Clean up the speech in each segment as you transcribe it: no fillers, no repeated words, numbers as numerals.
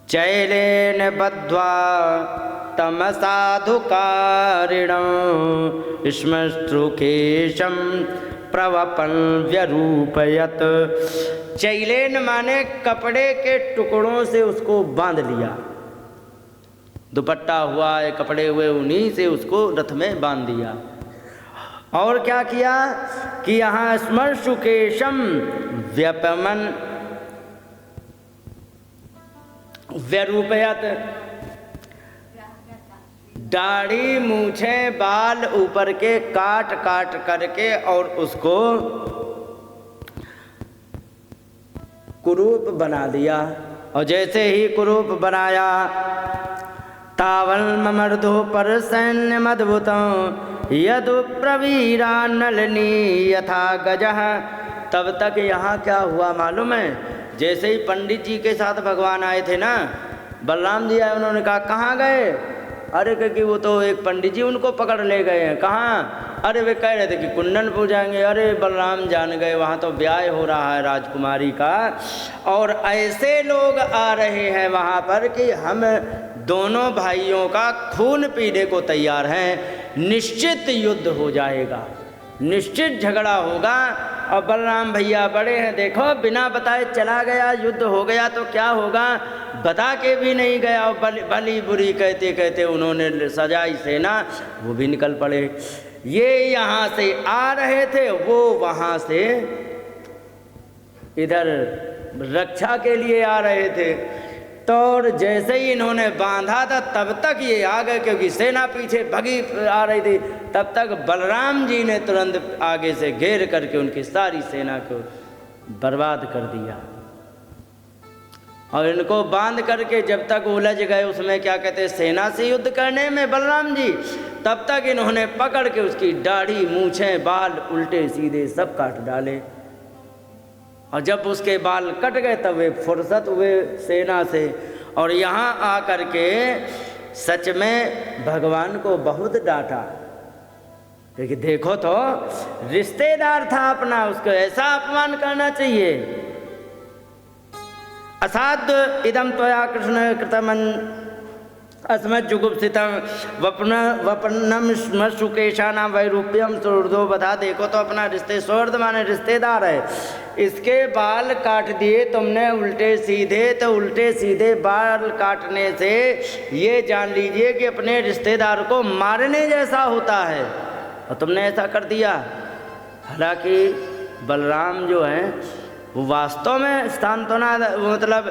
चैलेन बद्ध्वा तमसाधुकारिणं श्मश्रुकेशं प्रवपन व्यरूपयत। चैलेन माने कपड़े के टुकड़ों से उसको बांध लिया, दुपट्टा हुआ या कपड़े हुए उन्हीं से उसको रथ में बांध दिया। और क्या किया कि यहाँ श्मश्रुकेशम व्यपमन व्यरूपयत, दाढ़ी मूछे बाल ऊपर के काट काट करके और उसको कुरूप बना दिया। और जैसे ही कुरूप बनाया, तावल ममर्दो पर सैन्य मद्भुतम यदु प्रवीरा नलनी यथा गजः। तब तक यहाँ क्या हुआ मालूम है, जैसे ही पंडित जी के साथ भगवान आए थे ना, बलराम जी आए, उन्होंने कहा कहाँ गए? अरे क्योंकि वो तो एक पंडित जी उनको पकड़ ले गए हैं। कहाँ? अरे वे कह रहे थे कि कुंडन पूजाएंगे। अरे बलराम जान गए वहाँ तो ब्याह हो रहा है राजकुमारी का, और ऐसे लोग आ रहे हैं वहाँ पर कि हम दोनों भाइयों का खून पीने को तैयार हैं। निश्चित युद्ध हो जाएगा, निश्चित झगड़ा होगा। और बलराम भैया बड़े हैं, देखो बिना बताए चला गया, युद्ध हो गया तो क्या होगा, बता के भी नहीं गया। और भली बुरी कहते कहते उन्होंने सजाई सेना, वो भी निकल पड़े। ये यहाँ से आ रहे थे, वो वहाँ से इधर रक्षा के लिए आ रहे थे। तो जैसे ही इन्होंने बांधा था तब तक ये आ गए, क्योंकि सेना पीछे भगी आ रही थी। तब तक बलराम जी ने तुरंत आगे से घेर करके उनकी सारी सेना को बर्बाद कर दिया। और इनको बांध करके जब तक उलझ गए उसमें, क्या कहते हैं, सेना से युद्ध करने में बलराम जी, तब तक इन्होंने पकड़ के उसकी दाढ़ी मूछें बाल उल्टे सीधे सब काट डाले। और जब उसके बाल कट गए तब वे फुर्सत हुए सेना से। और यहाँ आकर के सच में भगवान को बहुत डांटा, क्योंकि देखो तो रिश्तेदार था अपना, उसको ऐसा अपमान करना चाहिए। असाध्य इदम त्वया कृष्ण कृतमन अस्मत् जुगुप्सितम वपन्नम श्मश्रुकेशानां वैरूप्यम सुहृदो बधा। देखो तो अपना रिश्ते, सुहृद माने रिश्तेदार है, इसके बाल काट दिए तुमने उल्टे सीधे। तो उल्टे सीधे बाल काटने से ये जान लीजिए कि अपने रिश्तेदार को मारने जैसा होता है, और तुमने ऐसा कर दिया। हालांकि बलराम जो हैं वो वास्तव में सांत्वना, मतलब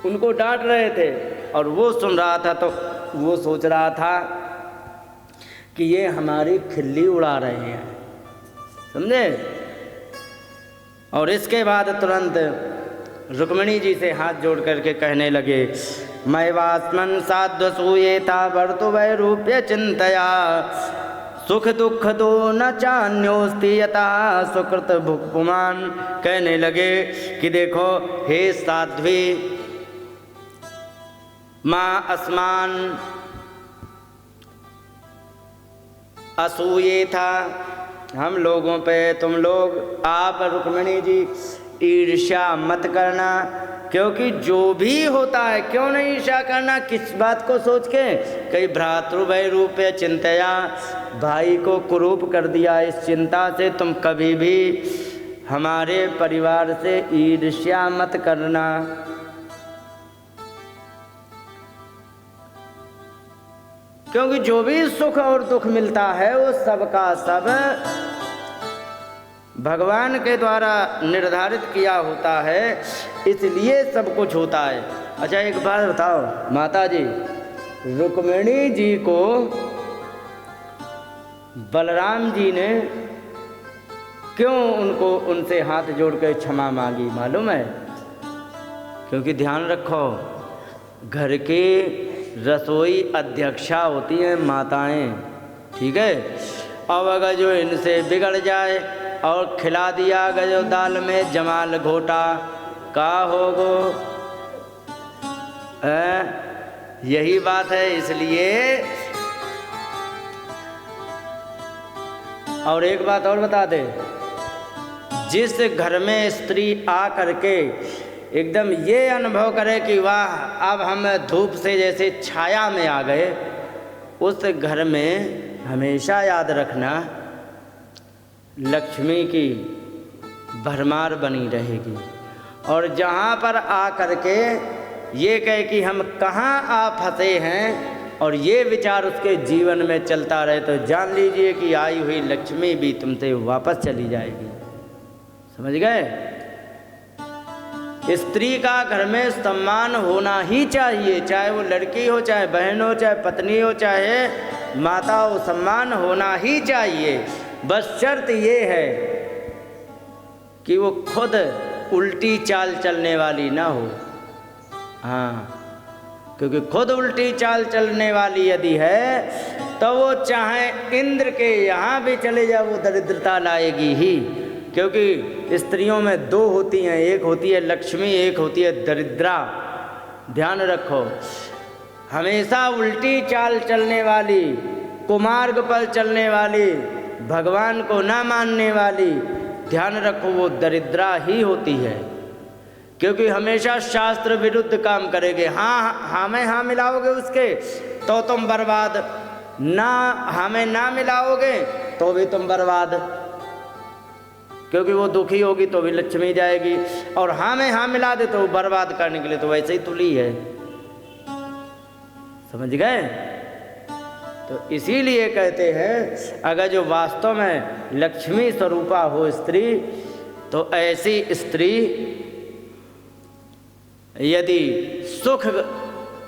उनको डांट रहे थे, और वो सुन रहा था तो वो सोच रहा था कि ये हमारी खिल्ली उड़ा रहे हैं, समझे। और इसके बाद तुरंत रुक्मिणी जी से हाथ जोड़ करके कहने लगे, मैं वास्मन साध्व सूये था वर्तु वैरूप्य चिंतया सुख दुख दो न चान्योस्ति यथा सुकृत भुक्पुमान। कहने लगे कि देखो हे साध्वी, माँ अस्मान असूये था, हम लोगों पे तुम लोग, आप रुक्मिणी जी ईर्ष्या मत करना, क्योंकि जो भी होता है, क्यों नहीं ईर्ष्या करना, किस बात को सोच के, कई भ्रातृवैरूप्य चिंतया, भाई को कुरूप कर दिया, इस चिंता से तुम कभी भी हमारे परिवार से ईर्ष्या मत करना। क्योंकि जो भी सुख और दुख मिलता है वो सबका सब भगवान के द्वारा निर्धारित किया होता है, इसलिए सब कुछ होता है। अच्छा एक बात बताओ माता जी, रुक्मिणी जी को बलराम जी ने क्यों उनसे हाथ जोड़ कर क्षमा मांगी मालूम है? क्योंकि ध्यान रखो, घर के रसोई अध्यक्षा होती हैं माताएं, ठीक है। अब अगर जो इनसे बिगड़ जाए और खिला दिया गया दाल में जमाल घोटा, का होगो, यही बात है। इसलिए और एक बात और बता दे, जिस घर में स्त्री आ करके एकदम ये अनुभव करे कि वाह, अब हम धूप से जैसे छाया में आ गए। उस घर में हमेशा याद रखना लक्ष्मी की भरमार बनी रहेगी। और जहाँ पर आ करके ये कहे कि हम कहाँ आ फंसे हैं, और ये विचार उसके जीवन में चलता रहे, तो जान लीजिए कि आई हुई लक्ष्मी भी तुमसे वापस चली जाएगी। समझ गए? स्त्री का घर में सम्मान होना ही चाहिए, चाहे वो लड़की हो, चाहे बहन हो, चाहे पत्नी हो, चाहे माता हो, सम्मान होना ही चाहिए। बस शर्त ये है कि वो खुद उल्टी चाल चलने वाली ना हो। हाँ, क्योंकि खुद उल्टी चाल चलने वाली यदि है तो वो चाहे इंद्र के यहाँ भी चले जाए, वो दरिद्रता लाएगी ही। क्योंकि स्त्रियों में दो होती हैं, एक होती है लक्ष्मी, एक होती है दरिद्रा। ध्यान रखो, हमेशा उल्टी चाल चलने वाली, कुमार्ग पर चलने वाली, भगवान को ना मानने वाली, ध्यान रखो वो दरिद्रा ही होती है। क्योंकि हमेशा शास्त्र विरुद्ध काम करेंगे। हाँ में हाँ मिलाओगे उसके तो तुम बर्बाद, ना हमें ना मिलाओगे तो भी तुम बर्बाद। क्योंकि वो दुखी होगी तो भी लक्ष्मी जाएगी, और हाँ में हाँ मिला दे तो वो बर्बाद करने के लिए तो वैसे ही तुली है। समझ गए? तो इसीलिए कहते हैं अगर जो वास्तव में लक्ष्मी स्वरूपा हो स्त्री, तो ऐसी स्त्री यदि सुख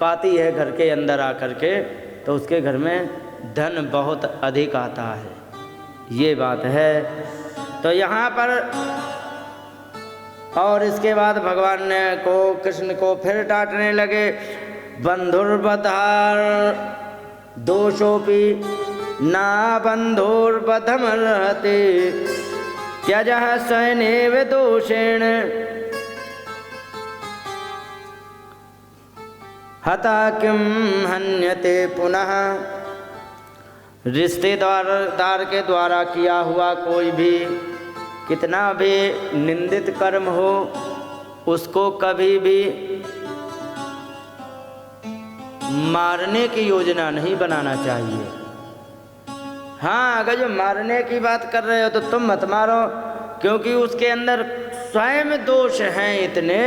पाती है घर के अंदर आकर के, तो उसके घर में धन बहुत अधिक आता है। ये बात है। तो यहाँ पर और इसके बाद भगवान ने कृष्ण को फिर डांटने लगे। बंधुर्वधार दोषोपि ना बंधुर्वधमर्हति त्यजः स्वयनेव दोषेण हता किम हन्यते पुनः। रिश्तेदार के द्वारा किया हुआ कोई भी कितना भी निंदित कर्म हो, उसको कभी भी मारने की योजना नहीं बनाना चाहिए। हाँ, अगर जो मारने की बात कर रहे हो तो तुम मत मारो, क्योंकि उसके अंदर स्वयं दोष हैं इतने,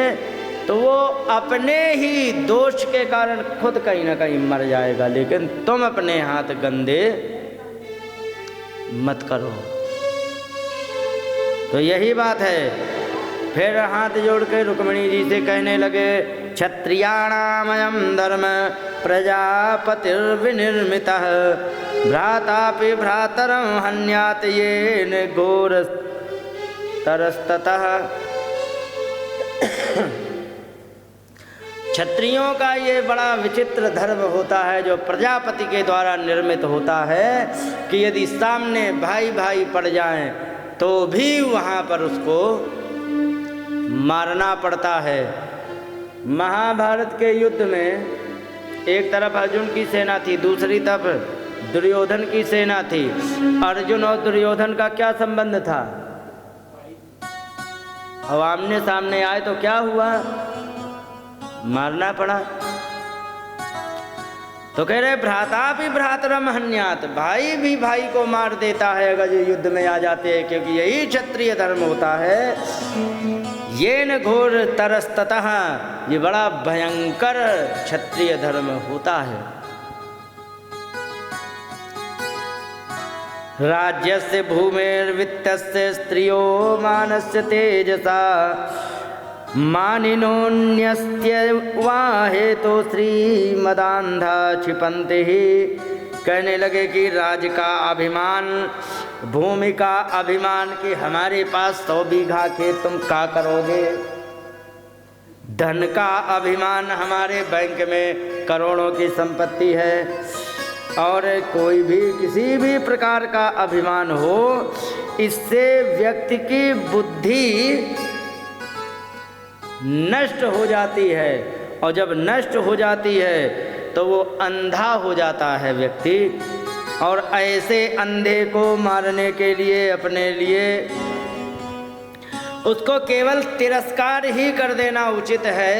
तो वो अपने ही दोष के कारण खुद कहीं ना कहीं मर जाएगा। लेकिन तुम अपने हाथ गंदे मत करो। तो यही बात है। फिर हाथ जोड़ के रुक्मिणी जी से कहने लगे, क्षत्रियाणामयं धर्म प्रजापतिर्विनिर्मितः भ्रातापि भ्रातरं हन्यात् येन घोरतरस्ततः। क्षत्रियों का ये बड़ा विचित्र धर्म होता है जो प्रजापति के द्वारा निर्मित होता है कि यदि सामने भाई भाई पड़ जाएं तो भी वहाँ पर उसको मारना पड़ता है। महाभारत के युद्ध में एक तरफ अर्जुन की सेना थी, दूसरी तरफ दुर्योधन की सेना थी। अर्जुन और दुर्योधन का क्या संबंध था? अब आमने सामने आए तो क्या हुआ? मारना पड़ा। तो कह रहे भ्राता भी भ्रातरम हन्यात, भाई भी भाई को मार देता है अगर ये युद्ध में आ जाते हैं, क्योंकि यही क्षत्रिय धर्म होता है। ये न घोर तरस्ततः, ये बड़ा भयंकर क्षत्रिय धर्म होता है। राज्यस्य भूमिर्वित्तस्य स्त्रियो मानस्य तेजसा मानिनोन्यस्य वाहे तो श्रीमदांधा क्षिपन्ति ही। कहने लगे कि राज का अभिमान, भूमि का अभिमान कि हमारे पास 100 बीघा खेत, तुम क्या करोगे? धन का अभिमान, हमारे बैंक में करोड़ों की संपत्ति है। और कोई भी किसी भी प्रकार का अभिमान हो, इससे व्यक्ति की बुद्धि नष्ट हो जाती है, और जब नष्ट हो जाती है तो वो अंधा हो जाता है व्यक्ति। और ऐसे अंधे को मारने के लिए अपने लिए उसको केवल तिरस्कार ही कर देना उचित है,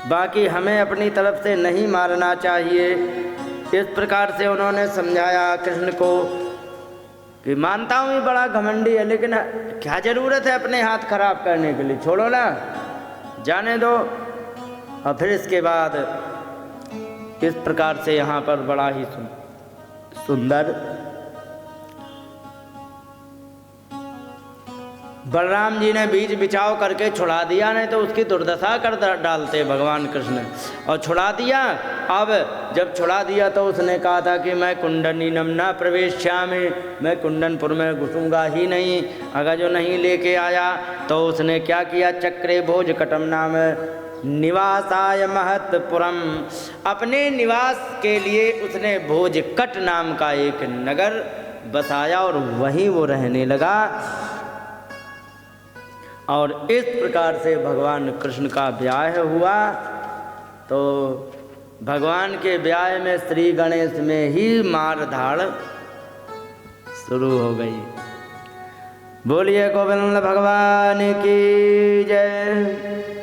बाकी हमें अपनी तरफ से नहीं मारना चाहिए। इस प्रकार से उन्होंने समझाया कृष्ण को कि मानता हूँ ये बड़ा घमंडी है, लेकिन क्या ज़रूरत है अपने हाथ खराब करने के लिए, छोड़ो ना, जाने दो। और फिर इसके बाद इस प्रकार से यहाँ पर बड़ा ही सुंदर बलराम जी ने बीज बिचाव करके छुड़ा दिया, नहीं तो उसकी दुर्दशा कर डालते भगवान कृष्ण, और छुड़ा दिया। अब जब छुड़ा दिया तो उसने कहा था कि मैं कुंडनीनम न प्रवेश्यामि, मैं कुंडनपुर में घुसूंगा ही नहीं। अगर जो नहीं लेके आया तो उसने क्या किया, चक्रे भोजकटम नाम निवासाय महत्पुरम, अपने निवास के लिए उसने भोजकट नाम का एक नगर बसाया और वहीं वो रहने लगा। और इस प्रकार से भगवान कृष्ण का ब्याह हुआ। तो भगवान के ब्याह में श्री गणेश में ही मार धाड़ शुरू हो गई। बोलिए गोविंद भगवान की जय।